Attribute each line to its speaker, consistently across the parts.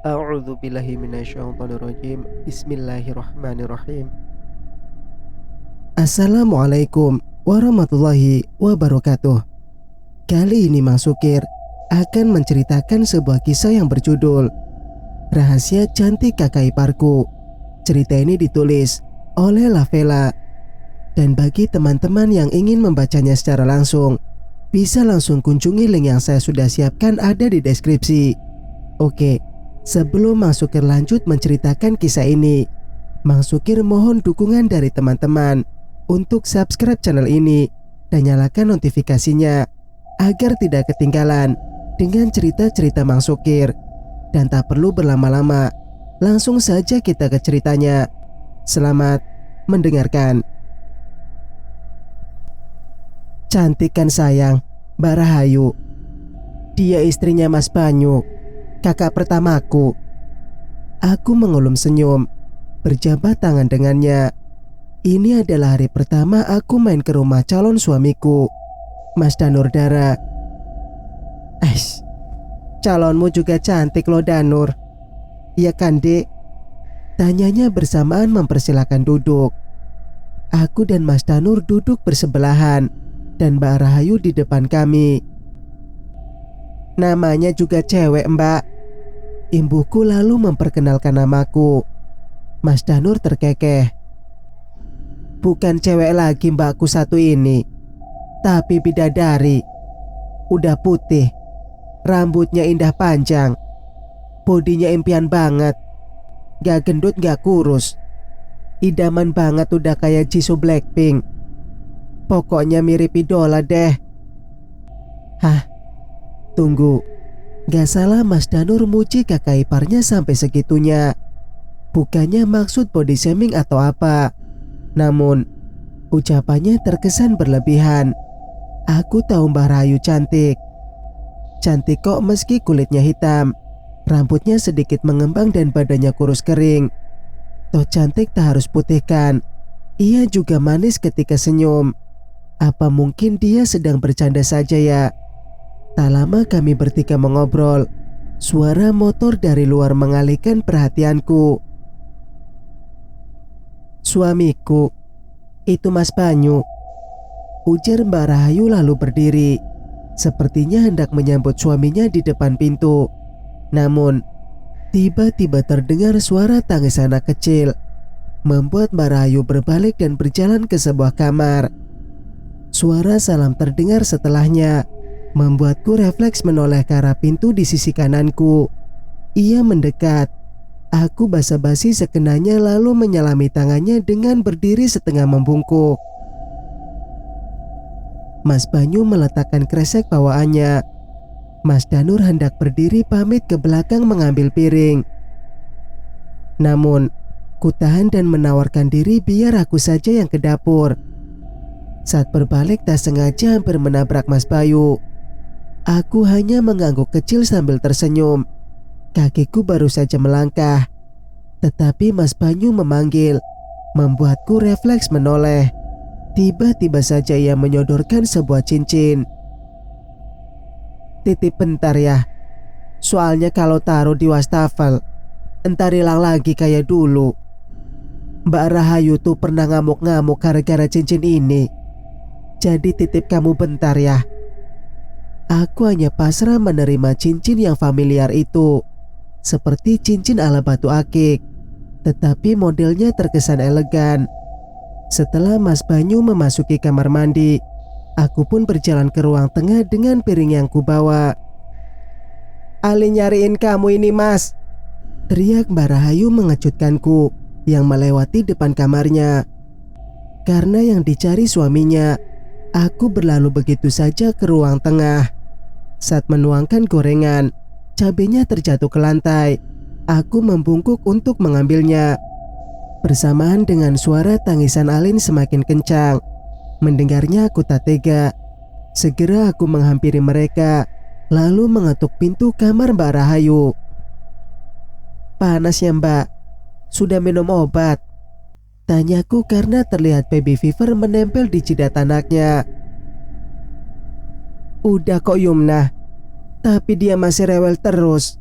Speaker 1: A'udzu billahi minasyaitonir rajim. Bismillahirrahmanirrahim. Assalamualaikum warahmatullahi wabarakatuh. Kali ini Mang Sukir akan menceritakan sebuah kisah yang berjudul Rahasia Cantik Kakak Iparku. Cerita ini ditulis oleh Lavela. Dan bagi teman-teman yang ingin membacanya secara langsung, bisa langsung kunjungi link yang saya sudah siapkan ada di deskripsi. Oke, sebelum Mang Sukir lanjut menceritakan kisah ini, Mang Sukir mohon dukungan dari teman-teman untuk subscribe channel ini dan nyalakan notifikasinya agar tidak ketinggalan dengan cerita-cerita Mang Sukir. Dan tak perlu berlama-lama, langsung saja kita ke ceritanya. Selamat mendengarkan. Cantik kan sayang, Mbak Rahayu. Dia istrinya Mas Banyu, kakak pertamaku. Aku mengulum senyum, berjabat tangan dengannya. Ini adalah hari pertama aku main ke rumah calon suamiku, Mas Danur Dara. Calonmu juga cantik loh Danur. Iya kan dek? Tanyanya bersamaan mempersilahkan duduk. Aku dan Mas Danur duduk bersebelahan dan Mbak Rahayu di depan kami. Namanya juga cewek Mbak. Imbuhku lalu memperkenalkan namaku. Mas Danur terkekeh. Bukan cewek lagi mbakku satu ini, tapi bidadari. Udah putih, rambutnya indah panjang, bodinya impian banget. Gak gendut gak kurus, idaman banget udah kayak Jisoo Blackpink. Pokoknya mirip idola deh. Hah? Tunggu, gak salah Mas Danur muji kakak iparnya sampai segitunya. Bukannya maksud body shaming atau apa, namun ucapannya terkesan berlebihan. Aku tahu Mbak Rahayu cantik. Cantik kok meski kulitnya hitam, rambutnya sedikit mengembang dan badannya kurus kering. Toh cantik tak harus putih kan. Ia juga manis ketika senyum. Apa mungkin dia sedang bercanda saja ya? Tak lama kami bertiga mengobrol. Suara motor dari luar mengalihkan perhatianku. Suamiku, itu Mas Banyu, ujar Mbak Rahayu lalu berdiri. Sepertinya hendak menyambut suaminya di depan pintu. Namun, tiba-tiba terdengar suara tangis anak kecil, membuat Mbak Rahayu berbalik dan berjalan ke sebuah kamar. Suara salam terdengar setelahnya, membuatku refleks menoleh ke arah pintu di sisi kananku. Ia mendekat. Aku basa-basi sekenanya lalu menyelami tangannya dengan berdiri setengah membungkuk. Mas Banyu meletakkan kresek bawaannya. Mas Danur hendak berdiri pamit ke belakang mengambil piring. Namun, ku tahan dan menawarkan diri biar aku saja yang ke dapur. Saat berbalik tak sengaja hampir menabrak Mas Bayu. Aku hanya mengangguk kecil sambil tersenyum. Kakiku baru saja melangkah, tetapi Mas Banyu memanggil, membuatku refleks menoleh. Tiba-tiba saja ia menyodorkan sebuah cincin. Titip bentar ya, soalnya kalau taruh di wastafel entar hilang lagi kayak dulu. Mbak Rahayu tuh pernah ngamuk-ngamuk gara-gara cincin ini. Jadi titip kamu bentar ya. Aku hanya pasrah menerima cincin yang familiar itu, seperti cincin ala batu akik, tetapi modelnya terkesan elegan. Setelah Mas Banyu memasuki kamar mandi, aku pun berjalan ke ruang tengah dengan piring yang kubawa. Ali nyariin kamu ini Mas, teriak Mbak Rahayu mengejutkanku yang melewati depan kamarnya. Karena yang dicari suaminya, aku berlalu begitu saja ke ruang tengah. Saat menuangkan gorengan, cabenya terjatuh ke lantai. Aku membungkuk untuk mengambilnya. Bersamaan dengan suara tangisan Alin semakin kencang. Mendengarnya aku tak tega. Segera aku menghampiri mereka, lalu mengetuk pintu kamar Mbak Rahayu. Panas ya Mbak? Sudah minum obat? Tanyaku karena terlihat baby fever menempel di jidat anaknya. Udah kok Yumna, tapi dia masih rewel terus.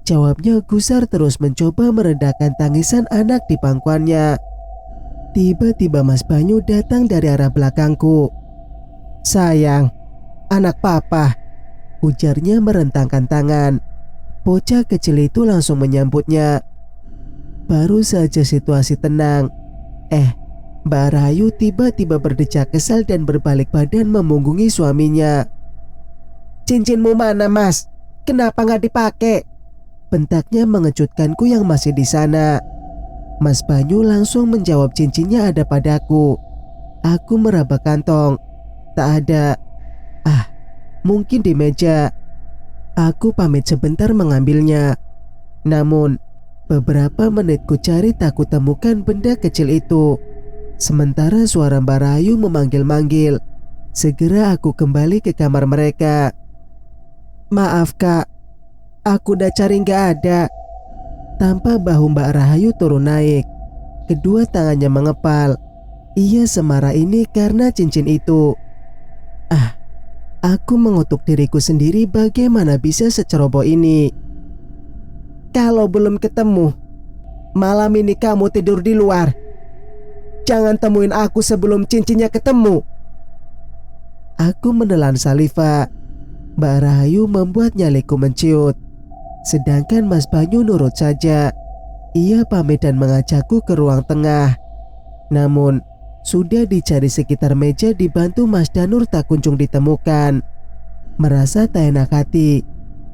Speaker 1: Jawabnya gusar terus mencoba meredakan tangisan anak di pangkuannya. Tiba-tiba Mas Banyu datang dari arah belakangku. "Sayang, anak papa," ujarnya merentangkan tangan. Bocah kecil itu langsung menyambutnya. Baru saja situasi tenang, Mbak Rahayu tiba-tiba berdecak kesal dan berbalik badan memunggungi suaminya. "Cincinmu mana, Mas? Kenapa nggak dipakai?" bentaknya mengejutkanku yang masih di sana. Mas Banyu langsung menjawab cincinnya ada padaku. Aku meraba kantong. Tak ada. Mungkin di meja. Aku pamit sebentar mengambilnya. Namun, beberapa menit ku cari tak kutemukan benda kecil itu. Sementara suara Mbak Rahayu memanggil-manggil. Segera aku kembali ke kamar mereka. "Maaf kak, aku udah cari nggak ada." Tanpa bahu Mbak Rahayu turun naik. Kedua tangannya mengepal. Ia semarah ini karena cincin itu. Aku mengutuk diriku sendiri bagaimana bisa seceroboh ini. "Kalau belum ketemu, malam ini kamu tidur di luar. Jangan temuin aku sebelum cincinnya ketemu." Aku menelan saliva. Mbak Rahayu membuat nyaliku menciut. Sedangkan Mas Banyu nurut saja. Ia pamit dan mengajakku ke ruang tengah. Namun, sudah dicari sekitar meja dibantu Mas Danur tak kunjung ditemukan. Merasa tak enak hati,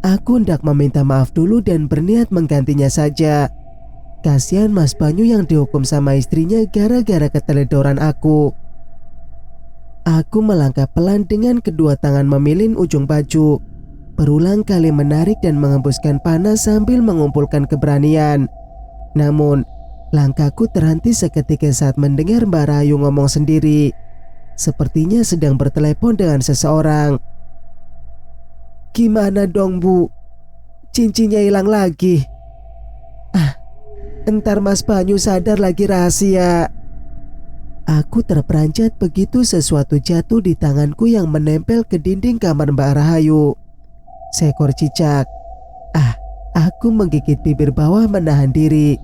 Speaker 1: aku hendak meminta maaf dulu dan berniat menggantinya saja. Kasihan Mas Banyu yang dihukum sama istrinya gara-gara keteledoran aku. Aku melangkah pelan dengan kedua tangan memilin ujung baju. Berulang kali menarik dan mengembuskan panas sambil mengumpulkan keberanian. Namun, langkahku terhenti seketika saat mendengar Mbak Rahayu ngomong sendiri. Sepertinya sedang bertelepon dengan seseorang. "Gimana dong Bu? Cincinnya hilang lagi." "Entar Mas Banyu sadar lagi rahasia." Aku terperanjat begitu sesuatu jatuh di tanganku yang menempel ke dinding kamar Mbak Rahayu. Seekor cicak. Aku menggigit bibir bawah menahan diri.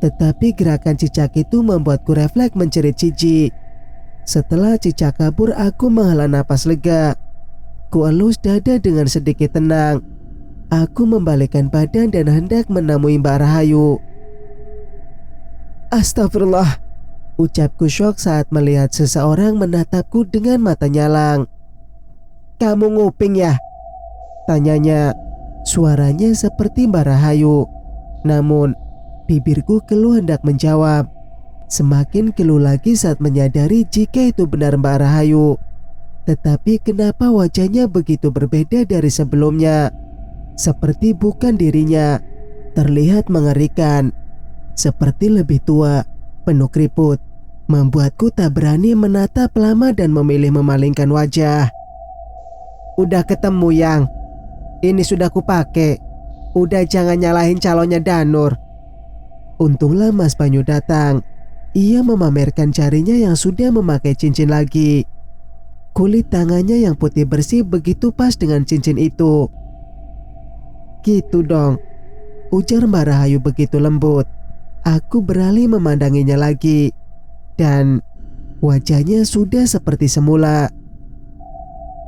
Speaker 1: Tetapi gerakan cicak itu membuatku refleks menjerit jijik. Setelah cicak kabur, aku menghela napas lega. Kuelus dada dengan sedikit tenang. Aku membalikkan badan dan hendak menemui Mbak Rahayu. "Astagfirullah," ucapku syok saat melihat seseorang menatapku dengan mata nyalang. "Kamu nguping ya?" tanyanya. Suaranya seperti Mbak Rahayu. Namun, bibirku keluh hendak menjawab. Semakin keluh lagi saat menyadari jika itu benar Mbak Rahayu. Tetapi kenapa wajahnya begitu berbeda dari sebelumnya? Seperti bukan dirinya. Terlihat mengerikan. Seperti lebih tua, penuh keriput. Membuatku tak berani menatap lama dan memilih memalingkan wajah. "Udah ketemu Yang. Ini sudah kupakai. Udah jangan nyalahin calonnya Danur." Untunglah Mas Banyu datang. Ia memamerkan jarinya yang sudah memakai cincin lagi. Kulit tangannya yang putih bersih begitu pas dengan cincin itu. "Gitu dong," ujar Mbak Rahayu begitu lembut. Aku beralih memandanginya lagi. Dan wajahnya sudah seperti semula.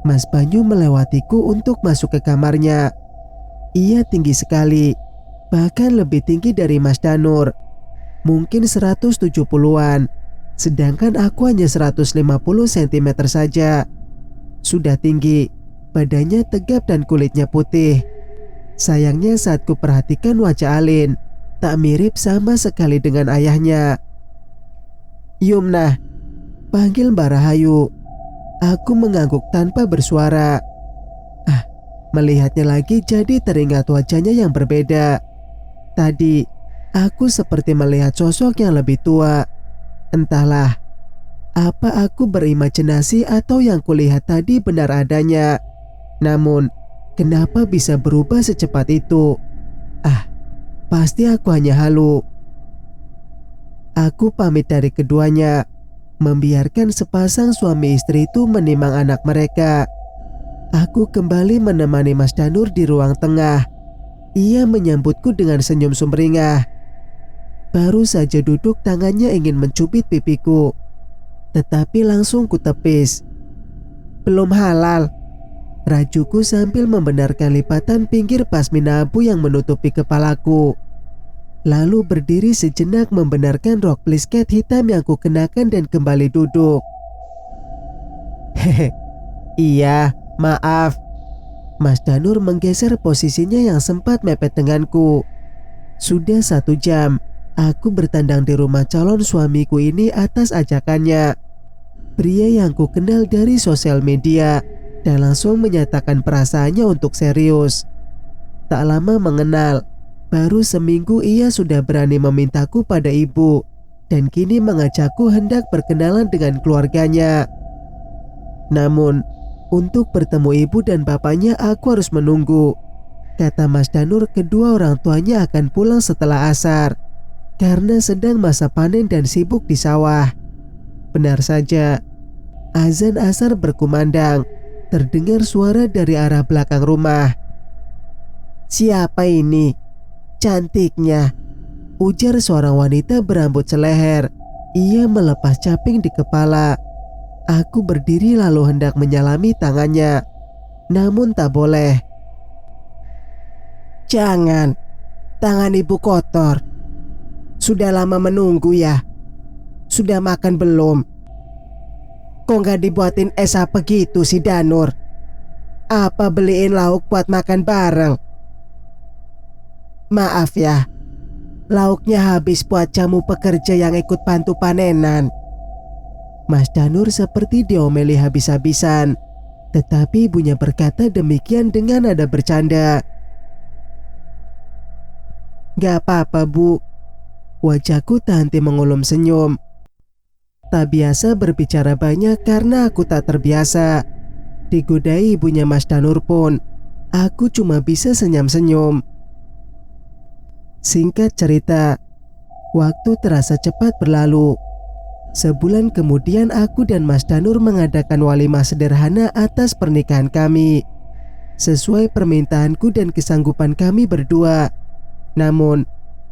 Speaker 1: Mas Banyu melewatiku untuk masuk ke kamarnya. Ia tinggi sekali, bahkan lebih tinggi dari Mas Danur. Mungkin 170-an, sedangkan aku hanya 150 cm saja. Sudah tinggi, badannya tegap dan kulitnya putih. Sayangnya saat ku perhatikan wajah Alin, tak mirip sama sekali dengan ayahnya. "Yumna," panggil Mbak Rahayu. Aku mengangguk tanpa bersuara. Melihatnya lagi jadi teringat wajahnya yang berbeda. Tadi, aku seperti melihat sosok yang lebih tua. Entahlah, apa aku berimajinasi atau yang kulihat tadi benar adanya. Namun, kenapa bisa berubah secepat itu? Pasti aku hanya halu. Aku pamit dari keduanya, membiarkan sepasang suami istri itu menimang anak mereka. Aku kembali menemani Mas Danur di ruang tengah. Ia menyambutku dengan senyum sumringah. Baru saja duduk, tangannya ingin mencubit pipiku, tetapi langsung kutepis. "Belum halal," rajuku sambil membenarkan lipatan pinggir pasmina abu yang menutupi kepalaku. Lalu berdiri sejenak membenarkan rok plisket hitam yang kukenakan dan kembali duduk. "Hehe, iya, maaf." Mas Danur menggeser posisinya yang sempat mepet denganku. Sudah 1 jam aku bertandang di rumah calon suamiku ini atas ajakannya. Pria yang ku kenal dari sosial media dan langsung menyatakan perasaannya untuk serius. Tak lama mengenal, baru seminggu ia sudah berani memintaku pada ibu dan kini mengajakku hendak berkenalan dengan keluarganya. Namun, untuk bertemu ibu dan bapaknya aku harus menunggu. Kata Mas Danur, kedua orang tuanya akan pulang setelah asar karena sedang masa panen dan sibuk di sawah. Benar saja, azan asar berkumandang. Terdengar suara dari arah belakang rumah. "Siapa ini? Cantiknya," ujar seorang wanita berambut seleher. Ia melepas caping di kepala. Aku berdiri lalu hendak menyalami tangannya, namun tak boleh. "Jangan, tangan ibu kotor. Sudah lama menunggu ya? Sudah makan belum? Kok nggak dibuatin es apa gitu si Danur? Apa beliin lauk buat makan bareng?" "Maaf ya, lauknya habis buat jamu pekerja yang ikut bantu panenan." Mas Danur seperti diomeli habis-habisan, tetapi ibunya berkata demikian dengan nada bercanda. "Gak apa-apa bu." Wajahku tak henti mengulum senyum. Tak biasa berbicara banyak karena aku tak terbiasa. Digodai ibunya Mas Danur pun, aku cuma bisa senyum-senyum. Singkat cerita, waktu terasa cepat berlalu. Sebulan kemudian aku dan Mas Danur mengadakan walimah sederhana atas pernikahan kami, sesuai permintaanku dan kesanggupan kami berdua. Namun,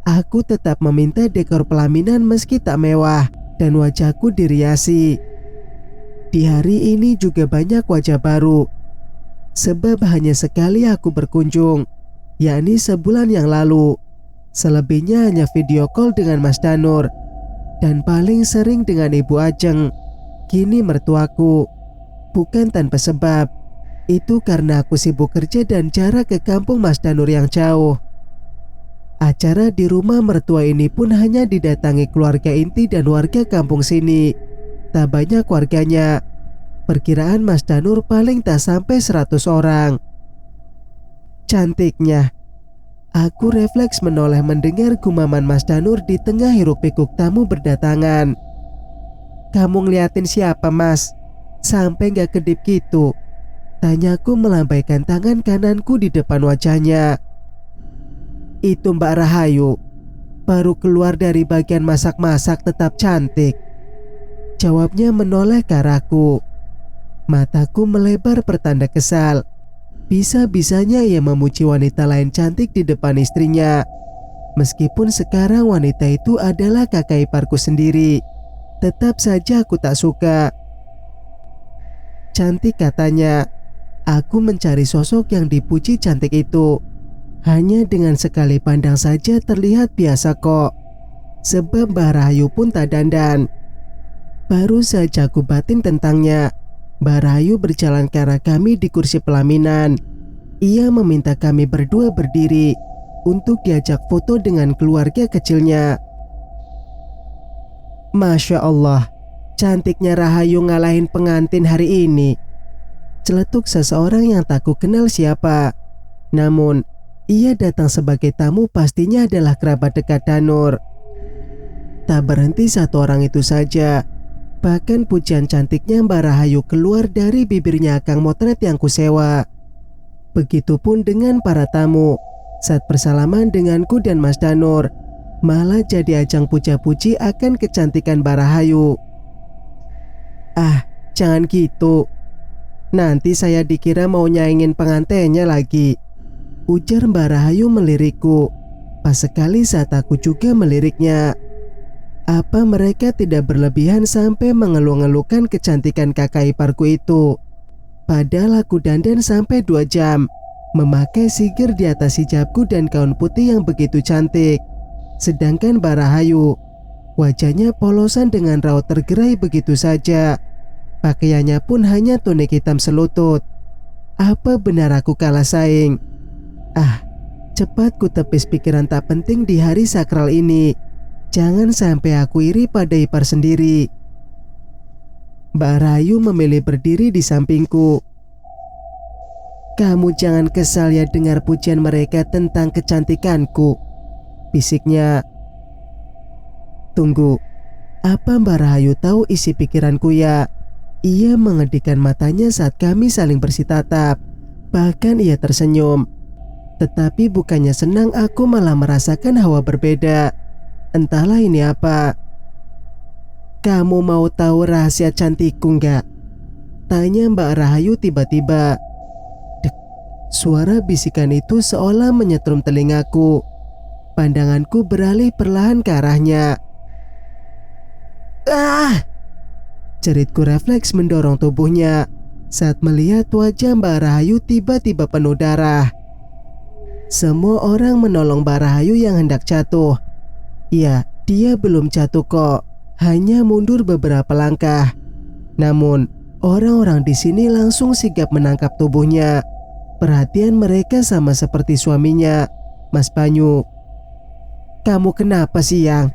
Speaker 1: aku tetap meminta dekor pelaminan meski tak mewah dan wajahku diriasi. Di hari ini juga banyak wajah baru, sebab hanya sekali aku berkunjung, yakni sebulan yang lalu. Selebihnya hanya video call dengan Mas Danur, dan paling sering dengan Ibu Ajeng, kini mertuaku. Bukan tanpa sebab, itu karena aku sibuk kerja dan jarak ke kampung Mas Danur yang jauh. Acara di rumah mertua ini pun hanya didatangi keluarga inti dan warga kampung sini. Tak banyak warganya. Perkiraan Mas Danur paling tak sampai 100 orang. Cantiknya. Aku refleks menoleh mendengar gumaman Mas Danur di tengah hiruk-pikuk tamu berdatangan. "Kamu ngeliatin siapa mas? Sampai gak kedip gitu?" tanyaku melambaikan tangan kananku di depan wajahnya. "Itu Mbak Rahayu, baru keluar dari bagian masak-masak tetap cantik," jawabnya menoleh ke arahku. Mataku melebar pertanda kesal. Bisa-bisanya ia memuji wanita lain cantik di depan istrinya, meskipun sekarang wanita itu adalah kakak iparku sendiri. Tetap saja aku tak suka. "Cantik," katanya. Aku mencari sosok yang dipuji cantik itu. Hanya dengan sekali pandang saja terlihat biasa kok, sebab Mbak Rahayu pun tak dandan. Baru saja aku batin tentangnya, Mbak Rahayu berjalan ke arah kami di kursi pelaminan. Ia meminta kami berdua berdiri untuk diajak foto dengan keluarga kecilnya. "Masya Allah, cantiknya Rahayu ngalahin pengantin hari ini," celetuk seseorang yang tak ku kenal siapa. Namun, ia datang sebagai tamu, pastinya adalah kerabat dekat Danur. Tak berhenti satu orang itu saja. Bahkan pujian cantiknya Mbak Rahayu keluar dari bibirnya Kang Motret yang kusewa. Begitupun dengan para tamu. Saat bersalaman denganku dan Mas Danur, malah jadi ajang puja-puji akan kecantikan Mbak Rahayu. "Ah, jangan gitu. Nanti saya dikira mau nyaingin pengantinnya lagi." ujar Mbak Rahayu melirikku. Pas sekali saat aku juga meliriknya. Apa mereka tidak berlebihan sampai mengeluh-ngeluhkan kecantikan kakak iparku itu? Padahal aku dandan sampai 2 jam, memakai sigir di atas hijabku dan gaun putih yang begitu cantik. Sedangkan Mbak Rahayu, wajahnya polosan dengan raut tergerai begitu saja. Pakaiannya pun hanya tunik hitam selutut. Apa benar aku kalah saing? Cepat ku tepis pikiran tak penting di hari sakral ini. Jangan sampai aku iri pada ipar sendiri. Mbak Rahayu memilih berdiri di sampingku. Kamu jangan kesal ya dengar pujian mereka tentang kecantikanku, bisiknya. Tunggu, apa Mbak Rahayu tahu isi pikiranku ya? Ia mengedipkan matanya saat kami saling bersitatap. Bahkan ia tersenyum. Tetapi bukannya senang, aku malah merasakan hawa berbeda. Entahlah ini apa. Kamu mau tahu rahasia cantikku nggak? Tanya Mbak Rahayu tiba-tiba. Dek, suara bisikan itu seolah menyetrum telingaku. Pandanganku beralih perlahan ke arahnya. Jeritku refleks mendorong tubuhnya saat melihat wajah Mbak Rahayu tiba-tiba penuh darah. Semua orang menolong Mbak Rahayu yang hendak jatuh. Ya, dia belum jatuh kok, hanya mundur beberapa langkah. Namun, orang-orang di sini langsung sigap menangkap tubuhnya. Perhatian mereka sama seperti suaminya, Mas Banyu. Kamu kenapa sih, Yang?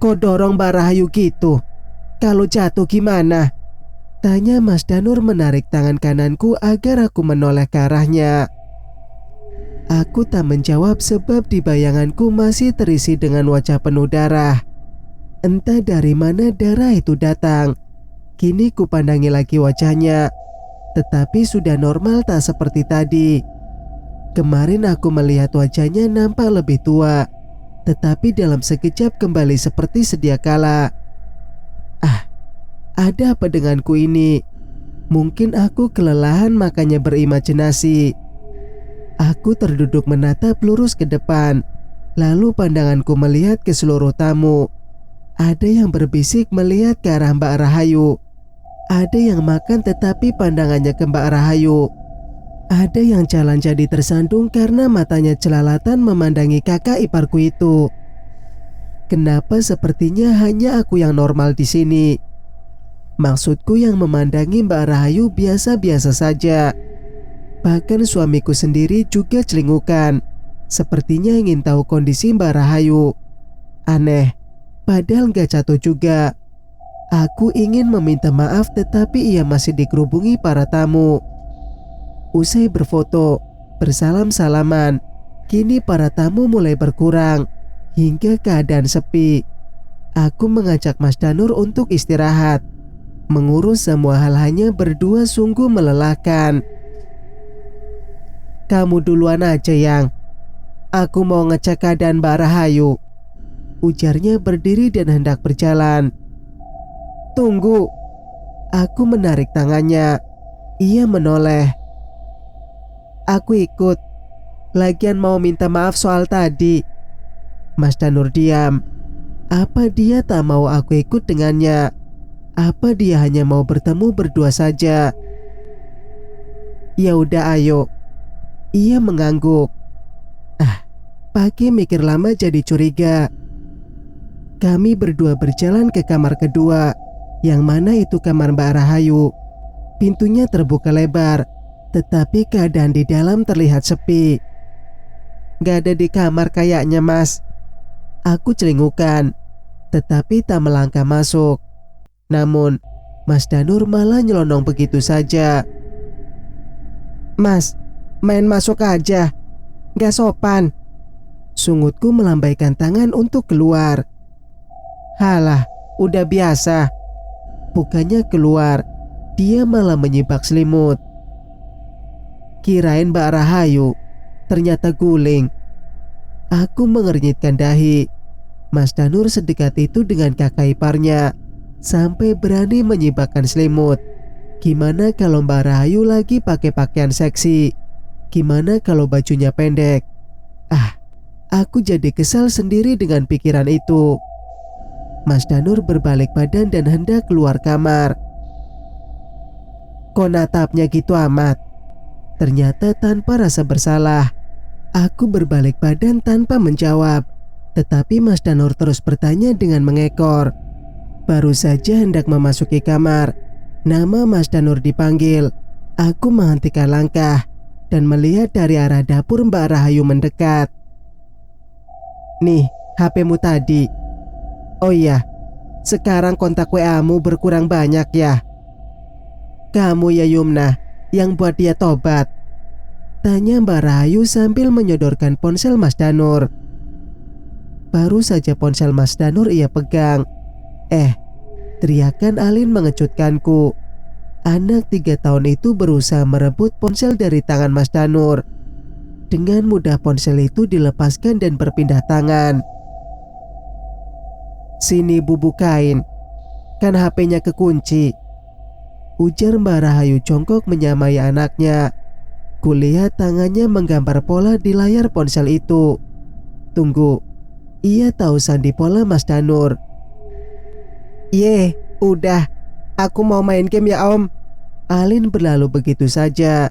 Speaker 1: Kok dorong Mbak Rahayu gitu? Kalau jatuh gimana? Tanya Mas Danur menarik tangan kananku agar aku menoleh ke arahnya. Aku tak menjawab sebab di bayanganku masih terisi dengan wajah penuh darah. Entah dari mana darah itu datang. Kini ku pandangi lagi wajahnya, tetapi sudah normal tak seperti tadi. Kemarin aku melihat wajahnya nampak lebih tua, tetapi dalam sekejap kembali seperti sedia kala. Ada apa denganku ini? Mungkin aku kelelahan makanya berimajinasi. Aku terduduk menatap lurus ke depan. Lalu pandanganku melihat ke seluruh tamu. Ada yang berbisik melihat ke arah Mbak Rahayu. Ada yang makan tetapi pandangannya ke Mbak Rahayu. Ada yang jalan jadi tersandung karena matanya celalatan memandangi kakak iparku itu. Kenapa sepertinya hanya aku yang normal di sini? Maksudku yang memandangi Mbak Rahayu biasa-biasa saja. Bahkan suamiku sendiri juga celingukan. Sepertinya ingin tahu kondisi Mbak Rahayu. Aneh, padahal gak jatuh juga. Aku ingin meminta maaf tetapi ia masih dikerubungi para tamu. Usai berfoto, bersalam-salaman, kini para tamu mulai berkurang hingga keadaan sepi. Aku mengajak Mas Danur untuk istirahat. Mengurus semua hal hanya berdua sungguh melelahkan. Kamu duluan aja, Yang. Aku mau ngecek keadaan Mbak Rahayu, ujarnya berdiri dan hendak berjalan. Tunggu. Aku menarik tangannya. Ia menoleh. Aku ikut. Lagian mau minta maaf soal tadi. Mas Danur diam. Apa dia tak mau aku ikut dengannya? Apa dia hanya mau bertemu berdua saja? Ya udah ayo. Ia mengangguk. Pagi mikir lama jadi curiga. Kami berdua berjalan ke kamar kedua, yang mana itu kamar Mbak Rahayu. Pintunya terbuka lebar, tetapi keadaan di dalam terlihat sepi. Gak ada di kamar kayaknya, Mas. Aku celingukan, tetapi tak melangkah masuk. Namun, Mas Danur malah nyelonong begitu saja. Mas, main masuk aja. Gak sopan. Sungutku melambaikan tangan untuk keluar. Halah, udah biasa. Bukannya keluar, dia malah menyibak selimut. Kirain Mbak Rahayu, ternyata guling. Aku mengernyitkan dahi. Mas Danur sedekat itu dengan kakak iparnya, sampai berani menyibakkan selimut. Gimana kalau Mbak Rahayu lagi pakai pakaian seksi? Gimana kalau bajunya pendek? Aku jadi kesal sendiri dengan pikiran itu. Mas Danur berbalik badan dan hendak keluar kamar. Kok natapnya gitu amat? Ternyata tanpa rasa bersalah, aku berbalik badan tanpa menjawab. Tetapi Mas Danur terus bertanya dengan mengekor. Baru saja hendak memasuki kamar, nama Mas Danur dipanggil. Aku menghentikan langkah dan melihat dari arah dapur Mbak Rahayu mendekat. Nih, HP-mu tadi. Oh iya, sekarang kontak WA-mu berkurang banyak ya. Kamu ya Yumna yang buat dia tobat? Tanya Mbak Rahayu sambil menyodorkan ponsel Mas Danur. Baru saja ponsel Mas Danur ia pegang. Teriakan Alin mengejutkanku. Anak 3 tahun itu berusaha merebut ponsel dari tangan Mas Danur. Dengan mudah ponsel itu dilepaskan dan berpindah tangan. Sini Bu bukain, kan HP-nya kekunci. Ujar Mbak Rahayu jongkok menyamai anaknya. Kulihat tangannya menggambar pola di layar ponsel itu. Tunggu, ia tahu sandi pola Mas Danur. Udah, aku mau main game ya Om. Alin berlalu begitu saja.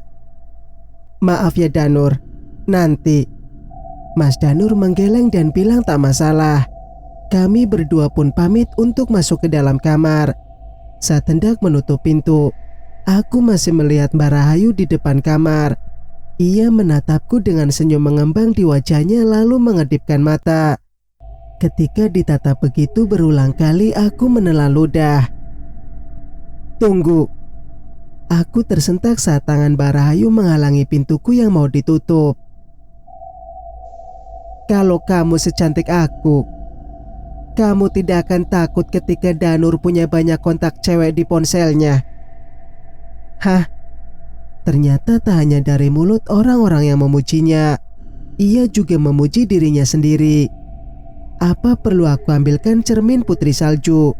Speaker 1: Maaf ya Danur, nanti. Mas Danur menggeleng dan bilang tak masalah. Kami berdua pun pamit untuk masuk ke dalam kamar. Saat hendak menutup pintu, aku masih melihat Mbak Rahayu di depan kamar. Ia menatapku dengan senyum mengembang di wajahnya lalu mengedipkan mata. Ketika ditatap begitu berulang kali, aku menelan ludah. Tunggu. Aku tersentak saat tangan Mbak Rahayu menghalangi pintuku yang mau ditutup. Kalau kamu secantik aku, kamu tidak akan takut ketika Danur punya banyak kontak cewek di ponselnya. Hah? Ternyata tak hanya dari mulut orang-orang yang memujinya, ia juga memuji dirinya sendiri. Apa perlu aku ambilkan cermin putri salju?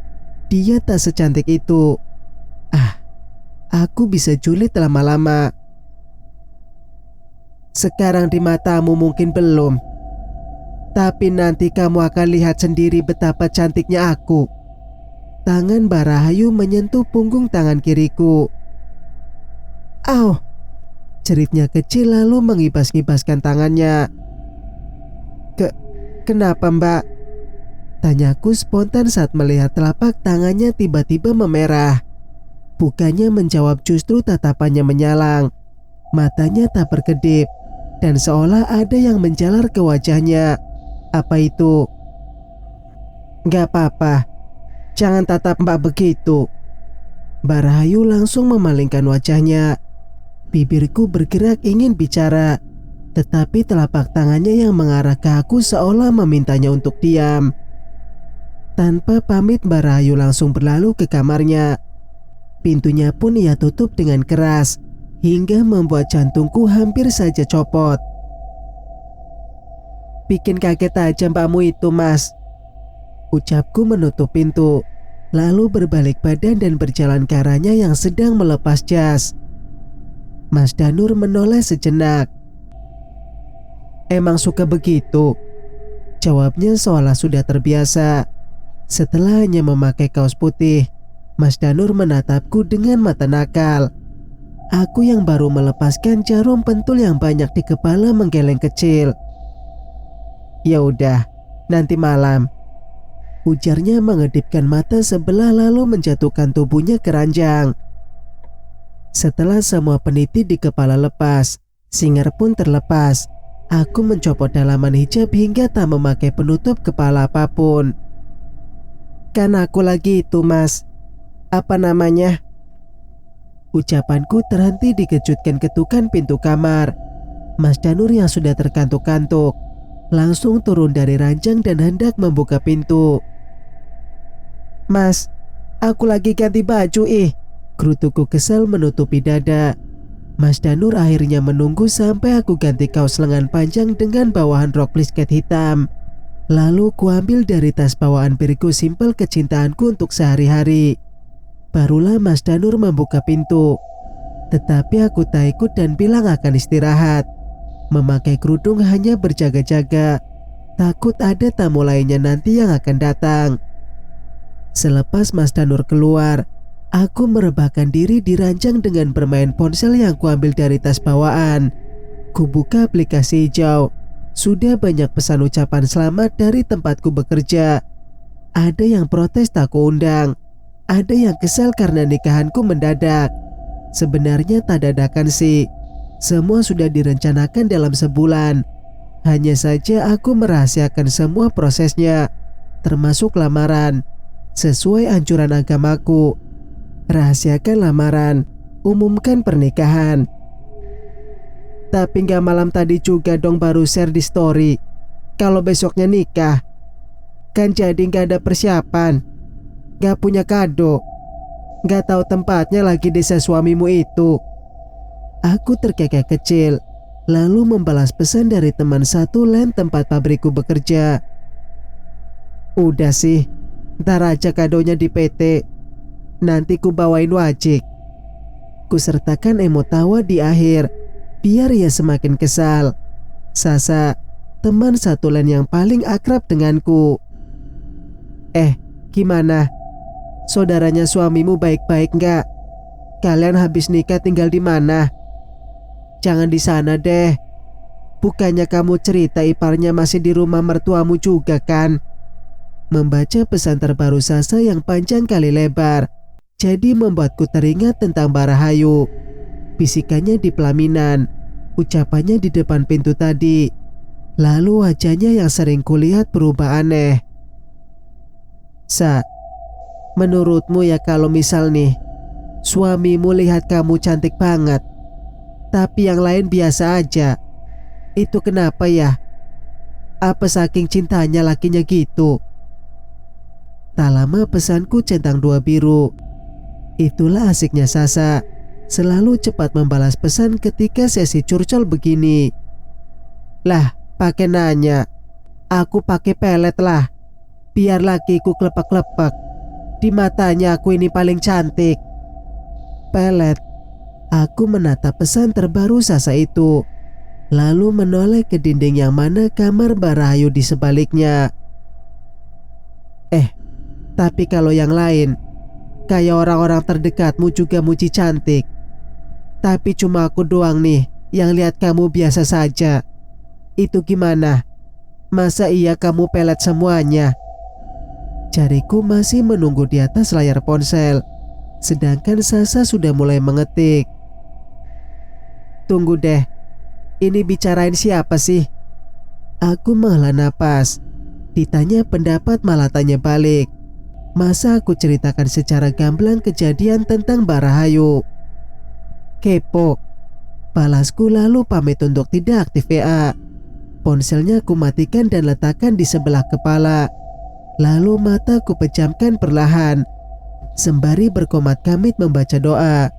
Speaker 1: Dia tak secantik itu. Aku bisa julid lama-lama. Sekarang di matamu mungkin belum, tapi nanti kamu akan lihat sendiri betapa cantiknya aku. Tangan Mbak Rahayu menyentuh punggung tangan kiriku. Au! Ceritnya kecil lalu mengibas-ngibaskan tangannya. Kenapa Mbak? Tanyaku spontan saat melihat telapak tangannya tiba-tiba memerah. Bukannya menjawab, justru tatapannya menyalang. Matanya tak berkedip dan seolah ada yang menjalar ke wajahnya. Apa itu? Gak apa-apa, jangan tatap Mbak begitu. Mbak Rahayu langsung memalingkan wajahnya. Bibirku bergerak ingin bicara, tetapi telapak tangannya yang mengarah ke aku seolah memintanya untuk diam. Tanpa pamit Mbak Rahayu langsung berlalu ke kamarnya. Pintunya pun ia tutup dengan keras, hingga membuat jantungku hampir saja copot. Bikin kaget aja mbakmu itu Mas, ucapku menutup pintu, lalu berbalik badan dan berjalan ke arahnya yang sedang melepas jas. Mas Danur menoleh sejenak. Emang suka begitu? Jawabnya seolah sudah terbiasa. Setelah hanya memakai kaos putih, Mas Danur menatapku dengan mata nakal. Aku yang baru melepaskan jarum pentul yang banyak di kepala menggeleng kecil. Ya udah, nanti malam, ujarnya mengedipkan mata sebelah lalu menjatuhkan tubuhnya ke ranjang. Setelah semua peniti di kepala lepas, singar pun terlepas. Aku mencopot dalaman hijab hingga tak memakai penutup kepala apapun. Kan aku lagi itu Mas, apa namanya? Ucapanku terhenti dikejutkan ketukan pintu kamar. Mas Danur yang sudah terkantuk-kantuk langsung turun dari ranjang dan hendak membuka pintu. Mas, aku lagi ganti baju gerutuku kesal menutupi dada. Mas Danur akhirnya menunggu sampai aku ganti kaos lengan panjang dengan bawahan rok plisket hitam. Lalu kuambil dari tas bawaan Virgo Simple kecintaanku untuk sehari-hari. Barulah Mas Danur membuka pintu. Tetapi aku tak ikut dan bilang akan istirahat. Memakai kerudung hanya berjaga-jaga, takut ada tamu lainnya nanti yang akan datang. Selepas Mas Danur keluar, aku merebahkan diri di ranjang dengan bermain ponsel yang kuambil dari tas bawaan. Kubuka aplikasi hijau. Sudah banyak pesan ucapan selamat dari tempatku bekerja. Ada yang protes tak kuundang. Ada yang kesal karena nikahanku mendadak. Sebenarnya tak dadakan sih. Semua sudah direncanakan dalam sebulan. Hanya saja aku merahasiakan semua prosesnya, termasuk lamaran, sesuai anjuran agamaku. Rahasiakan lamaran, umumkan pernikahan. Tapi gak malam tadi juga dong baru share di story kalau besoknya nikah. Kan jadi gak ada persiapan, gak punya kado, gak tahu tempatnya lagi desa suamimu itu. Aku terkekeh kecil, lalu membalas pesan dari teman satu lain tempat pabrikku bekerja. Udah sih, ntar aja kadonya di PT. Nanti ku bawain wajik. Ku sertakan emot tawa di akhir, biar ia semakin kesal. Sasa, teman satu lain yang paling akrab denganku. Gimana? Saudaranya suamimu baik-baik nggak? Kalian habis nikah tinggal di mana? Jangan di sana deh. Bukannya kamu cerita iparnya masih di rumah mertuamu juga kan? Membaca pesan terbaru Sasa yang panjang kali lebar, jadi membuatku teringat tentang Barahayu. Bisikannya di pelaminan, ucapannya di depan pintu tadi. Lalu wajahnya yang sering kulihat berubah aneh. Sa, menurutmu ya kalau misal nih, suamimu lihat kamu cantik banget, tapi yang lain biasa aja, itu kenapa ya? Apa saking cintanya lakinya gitu? Tak lama pesanku centang dua biru. Itulah asiknya Sasa, selalu cepat membalas pesan ketika sesi curcol begini. Lah, pakai nanya. Aku pakai pelet lah, biar lakiku klepek-klepek. Di matanya aku ini paling cantik. Pelet. Aku menatap pesan terbaru Sasa itu, lalu menoleh ke dinding yang mana kamar Barahayu di sebaliknya. Tapi kalau yang lain, kayak orang-orang terdekatmu juga muji cantik. Tapi cuma aku doang nih yang lihat kamu biasa saja. Itu gimana? Masa iya kamu pelet semuanya? Jariku masih menunggu di atas layar ponsel, sedangkan Sasa sudah mulai mengetik. Tunggu deh, ini bicarain siapa sih? Aku menghela napas. Ditanya pendapat malah tanya balik. Masa aku ceritakan secara gamblang kejadian tentang Barahayu? Kepo, balasku lalu pamit untuk tidak aktif WA. Ponselnya aku matikan dan letakkan di sebelah kepala. Lalu mataku pejamkan perlahan, sembari berkomat kamit membaca doa.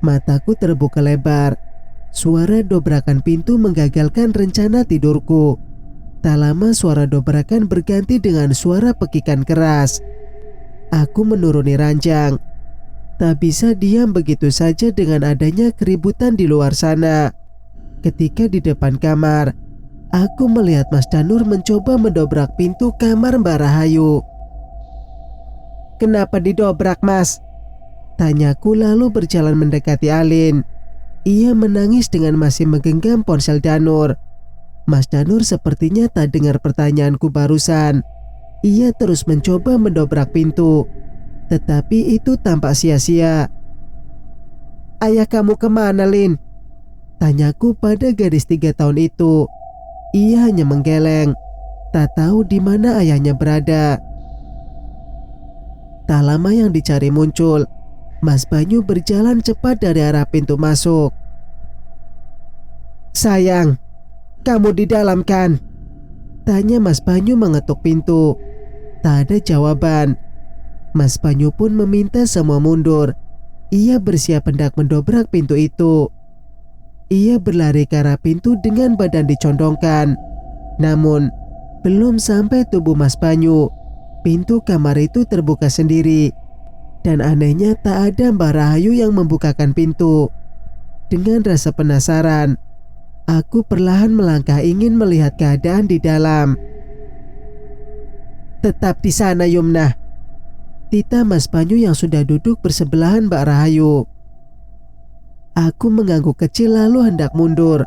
Speaker 1: Mataku terbuka lebar. Suara dobrakan pintu menggagalkan rencana tidurku. Tak lama suara dobrakan berganti dengan suara pekikan keras. Aku menuruni ranjang. Tak bisa diam begitu saja dengan adanya keributan di luar sana. Ketika di depan kamar, aku melihat Mas Danur mencoba mendobrak pintu kamar Barahayu. Kenapa didobrak, Mas? Tanyaku lalu berjalan mendekati Alin. Ia menangis dengan masih menggenggam ponsel Danur. Mas Danur sepertinya tak dengar pertanyaanku barusan. Ia terus mencoba mendobrak pintu, tetapi itu tampak sia-sia. Ayah kamu kemana, Lin? Tanyaku pada gadis 3 tahun itu. Ia hanya menggeleng, tak tahu di mana ayahnya berada. Tak lama yang dicari muncul. Mas Banyu berjalan cepat dari arah pintu masuk. Sayang, kamu di dalam kan? Tanya Mas Banyu mengetuk pintu. Tak ada jawaban. Mas Banyu pun meminta semua mundur. Ia bersiap hendak mendobrak pintu itu. Ia berlari ke arah pintu dengan badan dicondongkan. Namun, belum sampai tubuh Mas Banyu, pintu kamar itu terbuka sendiri. Dan anehnya tak ada Mbak Rahayu yang membukakan pintu. Dengan rasa penasaran, aku perlahan melangkah ingin melihat keadaan di dalam. "Tetap di sana, Yumnah," tita Mas Banyu yang sudah duduk bersebelahan Mbak Rahayu. Aku mengangguk kecil lalu hendak mundur.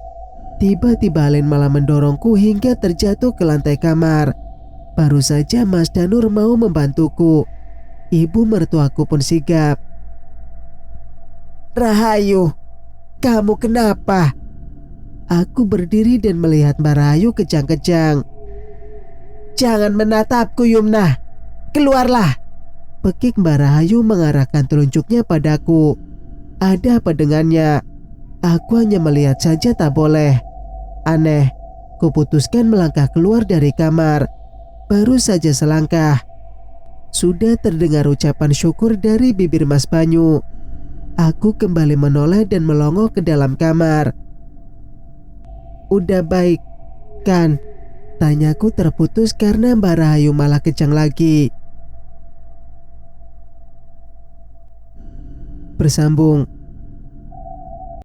Speaker 1: Tiba-tiba Alen malah mendorongku hingga terjatuh ke lantai kamar. Baru saja Mas Danur mau membantuku, ibu mertuaku pun sigap. "Rahayu, kamu kenapa?" Aku berdiri dan melihat Mbak Rahayu kejang-kejang. "Jangan menatapku, Yumnah. Keluarlah!" Pekik Mbak Rahayu mengarahkan telunjuknya padaku. Ada apa dengannya? Aku hanya melihat saja tak boleh. Aneh, kuputuskan melangkah keluar dari kamar. Baru saja selangkah, sudah terdengar ucapan syukur dari bibir Mas Banyu. Aku kembali menoleh dan melongo ke dalam kamar. "Udah baik, kan?" Tanyaku terputus karena Mbak Rahayu malah kejang lagi. Bersambung.